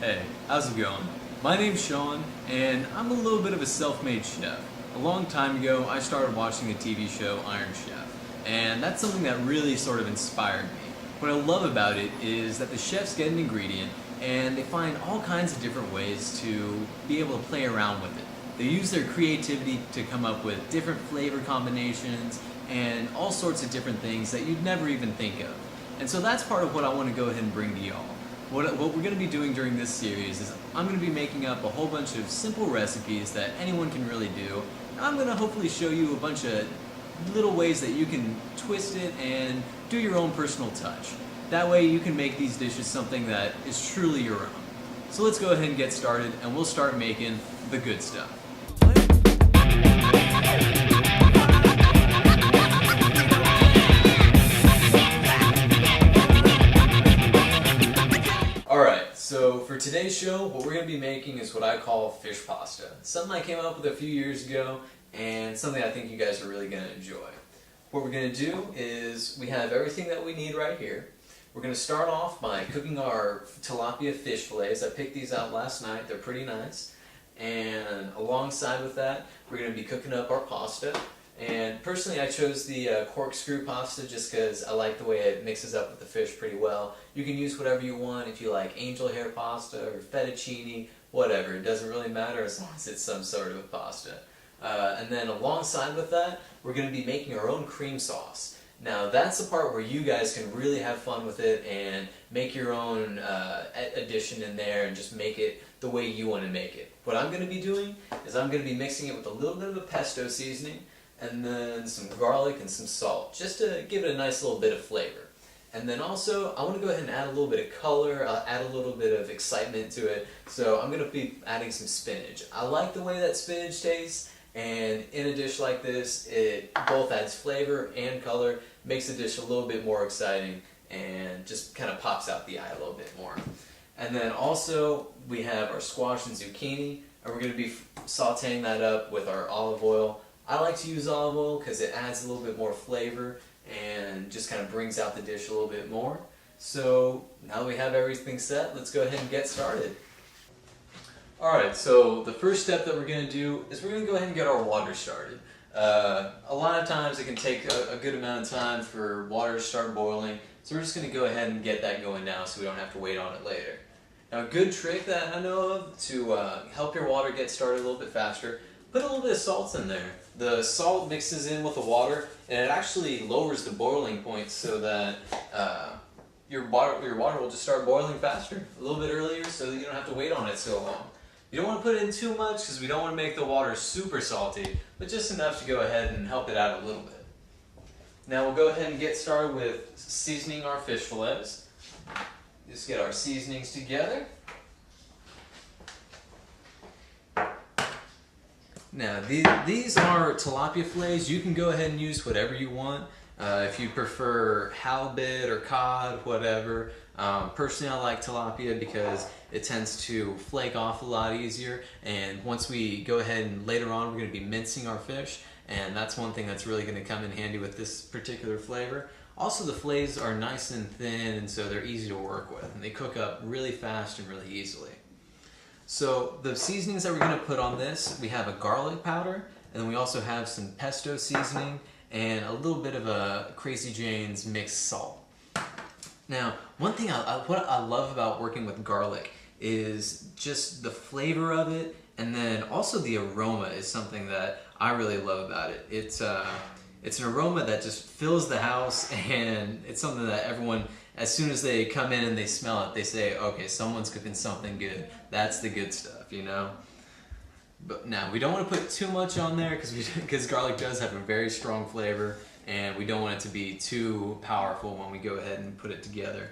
Hey, how's it going? My name's Shon, and I'm a little bit of a self-made chef. A long time ago, I started watching the TV show Iron Chef, and that's something that really sort of inspired me. What I love about it is that the chefs get an ingredient, and they find all kinds of different ways to be able to play around with it. They use their creativity to come up with different flavor combinations and all sorts of different things that you'd never even think of. And so that's part of what I want to go ahead and bring to y'all. What we're going to be doing during this series is I'm going to be making up a whole bunch of simple recipes that anyone can really do. I'm going to hopefully show you a bunch of little ways that you can twist it and do your own personal touch. That way you can make these dishes something that is truly your own. So let's go ahead and get started, and we'll start making the good stuff. Alright, so for today's show, what we're going to be making is what I call fish pasta. Something I came up with a few years ago, and something I think you guys are really going to enjoy. What we're going to do is, we have everything that we need right here. We're going to start off by cooking our tilapia fish fillets. I picked these out last night, they're pretty nice. And alongside with that, we're going to be cooking up our pasta. And personally, I chose the corkscrew pasta just because I like the way it mixes up with the fish pretty well. You can use whatever you want. If you like angel hair pasta or fettuccine, whatever. It doesn't really matter as long as it's some sort of a pasta. And then alongside with that, we're going to be making our own cream sauce. Now that's the part where you guys can really have fun with it and make your own addition in there and just make it the way you want to make it. What I'm going to be doing is I'm going to be mixing it with a little bit of a pesto seasoning, and then some garlic and some salt, just to give it a nice little bit of flavor. And then also, I want to go ahead and add a little bit of color, add a little bit of excitement to it, so I'm going to be adding some spinach. I like the way that spinach tastes, and in a dish like this, it both adds flavor and color, makes the dish a little bit more exciting, and just kind of pops out the eye a little bit more. And then also, we have our squash and zucchini, and we're going to be sauteing that up with our olive oil. I like to use olive oil because it adds a little bit more flavor and just kind of brings out the dish a little bit more. So now that we have everything set, let's go ahead and get started. Alright, so the first step that we're going to do is we're going to go ahead and get our water started. A lot of times it can take a good amount of time for water to start boiling, so we're just going to go ahead and get that going now so we don't have to wait on it later. Now a good trick that I know of to help your water get started a little bit faster, put a little bit of salt in there. The salt mixes in with the water, and it actually lowers the boiling point so that your water will just start boiling faster, a little bit earlier, so that you don't have to wait on it so long. You don't want to put in too much because we don't want to make the water super salty, but just enough to go ahead and help it out a little bit. Now we'll go ahead and get started with seasoning our fish fillets. Just get our seasonings together. Now, these are tilapia fillets. You can go ahead and use whatever you want. If you prefer halibut or cod, whatever. Personally, I like tilapia because it tends to flake off a lot easier. And once we go ahead and later on, we're going to be mincing our fish. And that's one thing that's really going to come in handy with this particular flavor. Also, the fillets are nice and thin, and so they're easy to work with. And they cook up really fast and really easily. So the seasonings that we're going to put on this, we have a garlic powder, and then we also have some pesto seasoning and a little bit of a Crazy Jane's mixed salt. Now, one thing what I love about working with garlic is just the flavor of it, and then also the aroma is something that I really love about it. It's an aroma that just fills the house, and it's something that everyone, as soon as they come in and they smell it, they say, okay, someone's cooking something good. That's the good stuff, you know? But now, we don't want to put too much on there because garlic does have a very strong flavor, and we don't want it to be too powerful when we go ahead and put it together.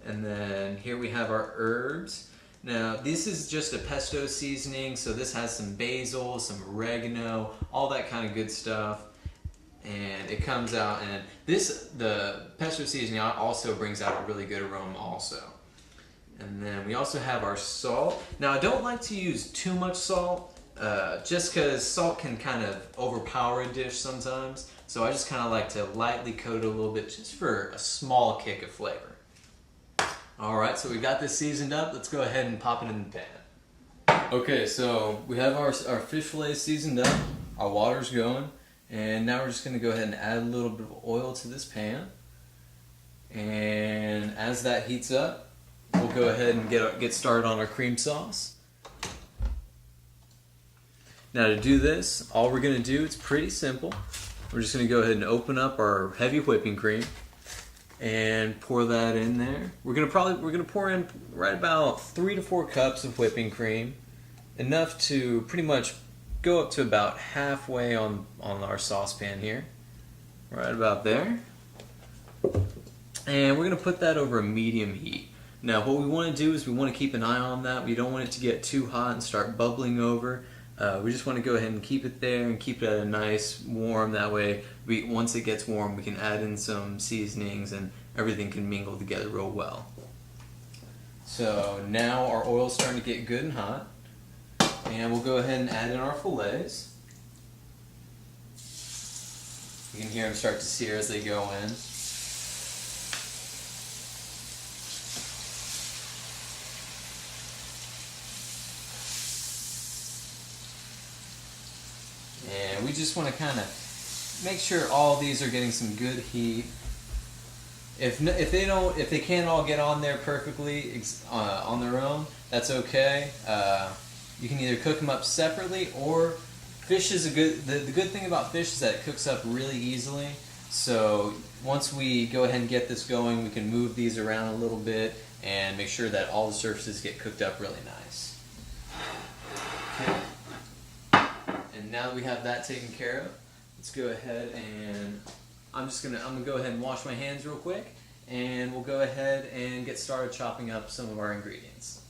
And then here we have our herbs. Now, this is just a pesto seasoning, so this has some basil, some oregano, all that kind of good stuff. And it comes out, and the pesto seasoning also brings out a really good aroma also. And then we also have our salt. Now, I don't like to use too much salt, just because salt can kind of overpower a dish sometimes. So I just kind of like to lightly coat it a little bit just for a small kick of flavor. Alright, so we got this seasoned up. Let's go ahead and pop it in the pan. Okay, so we have our fish fillet seasoned up. Our water's going. And now we're just going to go ahead and add a little bit of oil to this pan. And as that heats up, we'll go ahead and get started on our cream sauce. Now to do this, all we're going to do, it's pretty simple. We're just going to go ahead and open up our heavy whipping cream and pour that in there. We're going to pour in right about 3 to 4 cups of whipping cream, enough to pretty much go up to about halfway on our saucepan here, right about there. And we're going to put that over a medium heat. Now what we want to do is we want to keep an eye on that. We don't want it to get too hot and start bubbling over. We just want to go ahead and keep it there and keep it at a nice warm. That way, once it gets warm, we can add in some seasonings and everything can mingle together real well. So now our oil's starting to get good and hot. And we'll go ahead and add in our fillets. You can hear them start to sear as they go in. And we just want to kind of make sure all these are getting some good heat. If they can't all get on there perfectly on their own, that's okay. You can either cook them up separately, or fish is the good thing about fish is that it cooks up really easily. So once we go ahead and get this going, we can move these around a little bit and make sure that all the surfaces get cooked up really nice. Okay. And now that we have that taken care of, let's go ahead and I'm gonna go ahead and wash my hands real quick, and we'll go ahead and get started chopping up some of our ingredients.